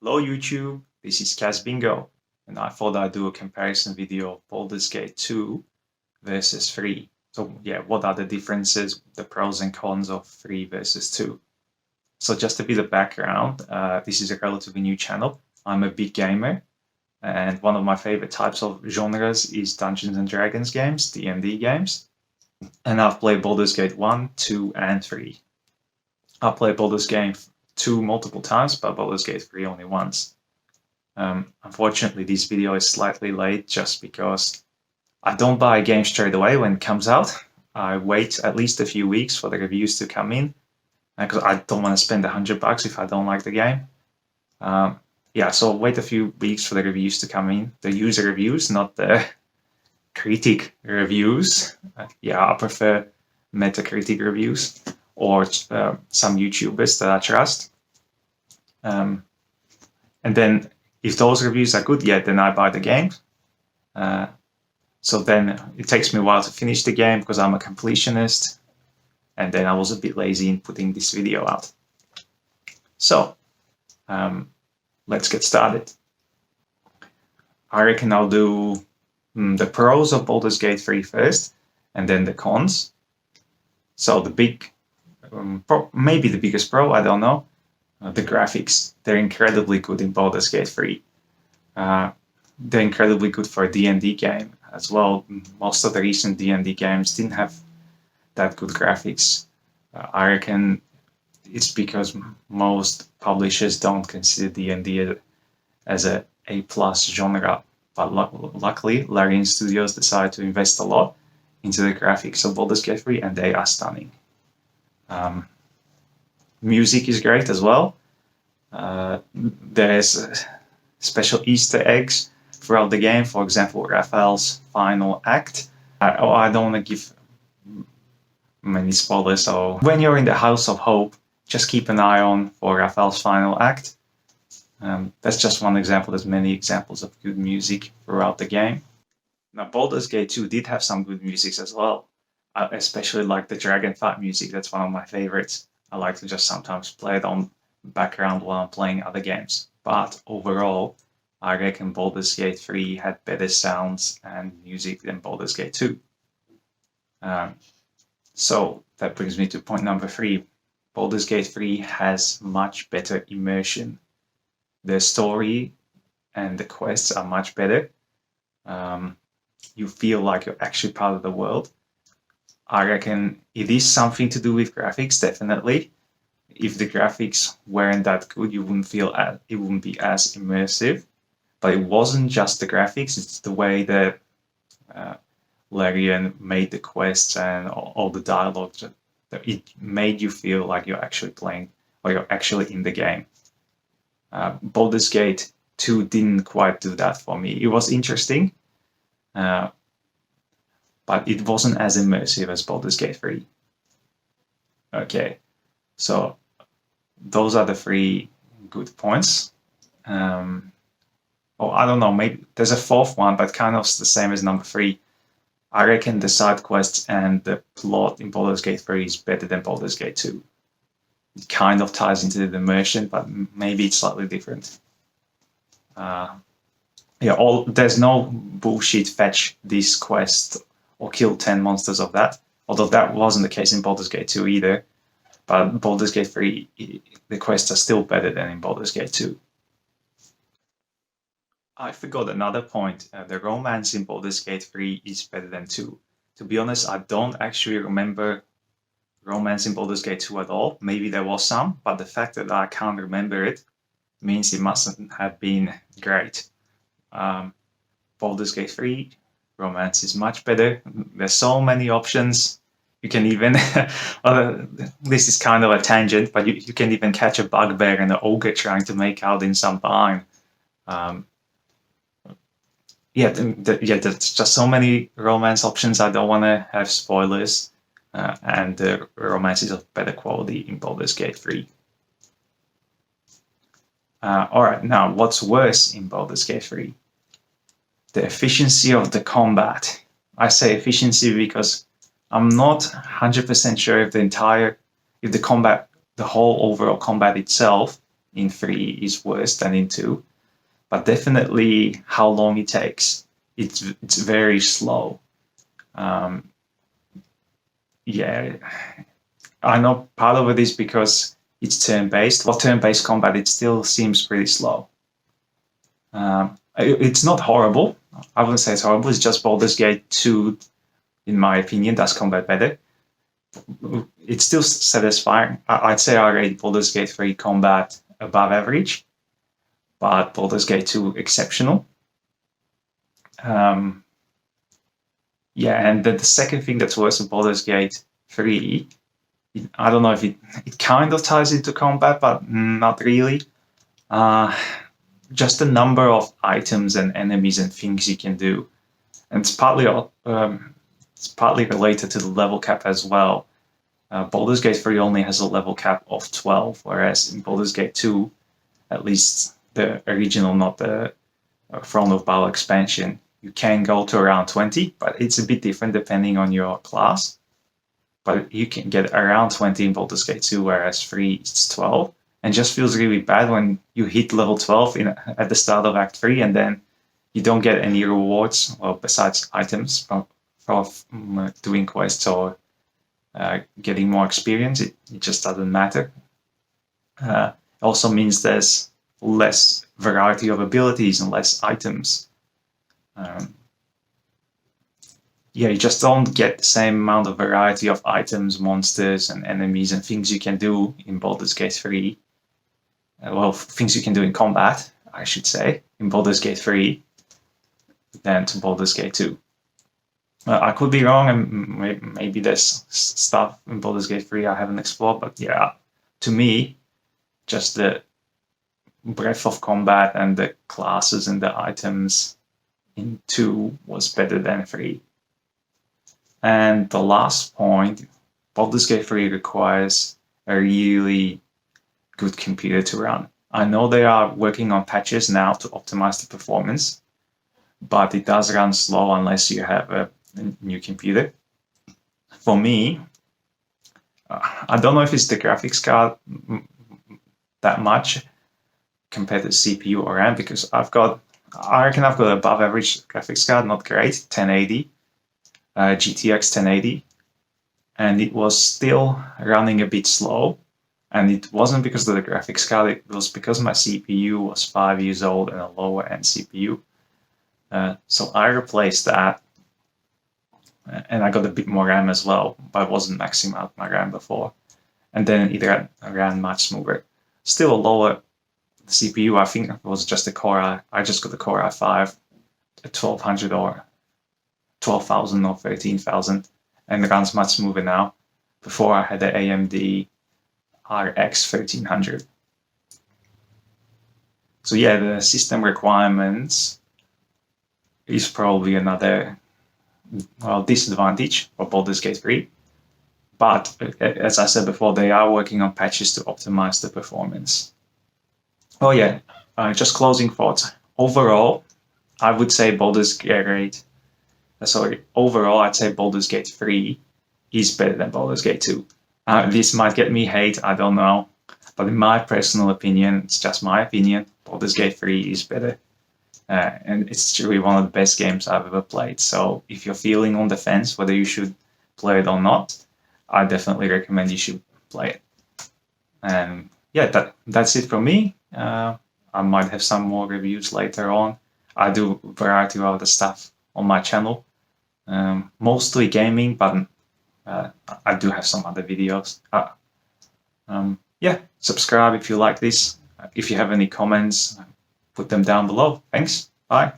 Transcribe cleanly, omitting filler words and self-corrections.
Hello YouTube, this is Cas Bingo, and I thought I'd do a comparison video of Baldur's Gate 2 versus 3. So yeah, what are the differences, the pros and cons of 3 versus 2? So just a bit of background, this is a relatively new channel. I'm a big gamer, and one of my favorite types of genres is Dungeons and Dragons games, D&D games. And I've played Baldur's Gate 1, 2, and 3. I've played Baldur's Gate 2 multiple times, but Baldur's Gate 3 only once. Unfortunately, this video is slightly late just because I don't buy a game straight away when it comes out. I wait at least a few weeks for the reviews to come in because I don't want to spend $100 if I don't like the game. Yeah, so wait a few weeks for the reviews to come in. The user reviews, not the critic reviews. Yeah, I prefer Metacritic reviews or some YouTubers that I trust. And then if those reviews are good, yeah, then I buy the game. So then it takes me a while to finish the game because I'm a completionist. And then I was a bit lazy in putting this video out. So let's get started. I reckon I'll do the pros of Baldur's Gate 3 first, and then the cons. So the big, maybe the biggest pro, I don't know, the graphics. They're incredibly good in Baldur's Gate 3. They're incredibly good for a D&D game as well. Most of the recent D&D games didn't have that good graphics. I reckon it's because most publishers don't consider D&D as a A+ genre. But luckily, Larian Studios decided to invest a lot into the graphics of Baldur's Gate 3, and they are stunning. Music is great as well. There's special Easter eggs throughout the game. For example, Raphael's final act. I don't want to give many spoilers, so when you're in the House of Hope, just keep an eye on for Raphael's final act. That's just one example. There's many examples of good music throughout the game. Now, Baldur's Gate 2 did have some good music as well. I especially like the dragon fight music. That's one of my favorites. I like to just sometimes play it on background while I'm playing other games. But overall, I reckon Baldur's Gate 3 had better sounds and music than Baldur's Gate 2. So that brings me to point number 3. Baldur's Gate 3 has much better immersion. The story and the quests are much better. You feel like you're actually part of the world. I reckon it is something to do with graphics, definitely. If the graphics weren't that good, you wouldn't feel it wouldn't be as immersive. But it wasn't just the graphics; it's the way that Larian made the quests and all the dialogue. That it made you feel like you're actually playing or you're actually in the game. Baldur's Gate 2 didn't quite do that for me. It was interesting, but it wasn't as immersive as Baldur's Gate 3. Okay, so those are the 3 good points. I don't know, maybe there's a 4th one, but kind of the same as number 3. I reckon the side quests and the plot in Baldur's Gate 3 is better than Baldur's Gate 2. It kind of ties into the immersion, but maybe it's slightly different. There's no bullshit fetch this quest or kill 10 monsters of that. Although that wasn't the case in Baldur's Gate 2 either. But Baldur's Gate 3, the quests are still better than in Baldur's Gate 2. I forgot another point. The romance in Baldur's Gate 3 is better than 2. To be honest, I don't actually remember romance in Baldur's Gate 2 at all. Maybe there was some, but the fact that I can't remember it means it mustn't have been great. Baldur's Gate 3 romance is much better. There's so many options. You can even this is kind of a tangent, but you can even catch a bugbear and an ogre trying to make out in some barn. There's just so many romance options. I don't want to have spoilers. And the romance is of better quality in Baldur's Gate 3. Alright, now what's worse in Baldur's Gate 3? The efficiency of the combat. I say efficiency because I'm not 100% sure if the whole overall combat itself in 3 is worse than in 2, but definitely how long it takes. It's very slow. Yeah, I know part of it is because it's turn-based. For turn-based combat, it still seems pretty slow. It's not horrible. I wouldn't say it's horrible. It's just Baldur's Gate 2, in my opinion, does combat better. It's still satisfying. I'd say I rate Baldur's Gate 3 combat above average, but Baldur's Gate 2 exceptional. Yeah, and the second thing that's worse with Baldur's Gate 3, I don't know if it kind of ties into combat, but not really. Just the number of items and enemies and things you can do, and it's partly related to the level cap as well. Baldur's Gate 3 only has a level cap of 12, whereas in Baldur's Gate 2, at least the original, not the Throne of Bhaal expansion, you can go to around 20, but it's a bit different depending on your class. But you can get around 20 in Baldur's Gate 2, whereas 3 is 12. And just feels really bad when you hit level 12 at the start of Act 3 and then you don't get any rewards, well, besides items from doing quests or getting more experience. It just doesn't matter. Also means there's less variety of abilities and less items. Yeah, you just don't get the same amount of variety of items, monsters, and enemies and things you can do in Baldur's Gate 3. Well, things you can do in combat, I should say, in Baldur's Gate 3 than to Baldur's Gate 2. I could be wrong, and maybe there's stuff in Baldur's Gate 3 I haven't explored, but yeah, to me, just the breadth of combat and the classes and the items in 2 was better than 3. And the last point, Baldur's Gate 3 requires a really good computer to run. I know they are working on patches now to optimize the performance, but it does run slow unless you have a new computer. For me, I don't know if it's the graphics card that much compared to CPU or RAM, because I reckon I've got above average graphics card, not great, 1080, GTX 1080, and it was still running a bit slow. And it wasn't because of the graphics card, it was because my CPU was 5 years old and a lower end CPU. So I replaced that, and I got a bit more RAM as well, but I wasn't maxing out my RAM before. And then it ran much smoother. Still a lower CPU, I think it was just a Core I just got the Core i5 at 1200 or 12,000 or 13,000, and it runs much smoother now. Before I had the AMD RX 1300. So yeah, the system requirements is probably another disadvantage for Baldur's Gate 3. But as I said before, they are working on patches to optimize the performance. Oh yeah, just closing thoughts. Overall, I would say overall, I'd say Baldur's Gate 3 is better than Baldur's Gate 2. This might get me hate, I don't know. But in my personal opinion, it's just my opinion, Baldur's Gate 3 is better. And it's truly one of the best games I've ever played. So if you're feeling on the fence whether you should play it or not, I definitely recommend you should play it. And yeah, that's it from me. I might have some more reviews later on. I do a variety of other stuff on my channel. Mostly gaming, but I do have some other videos. Yeah, subscribe if you like this. If you have any comments, put them down below. Thanks. Bye.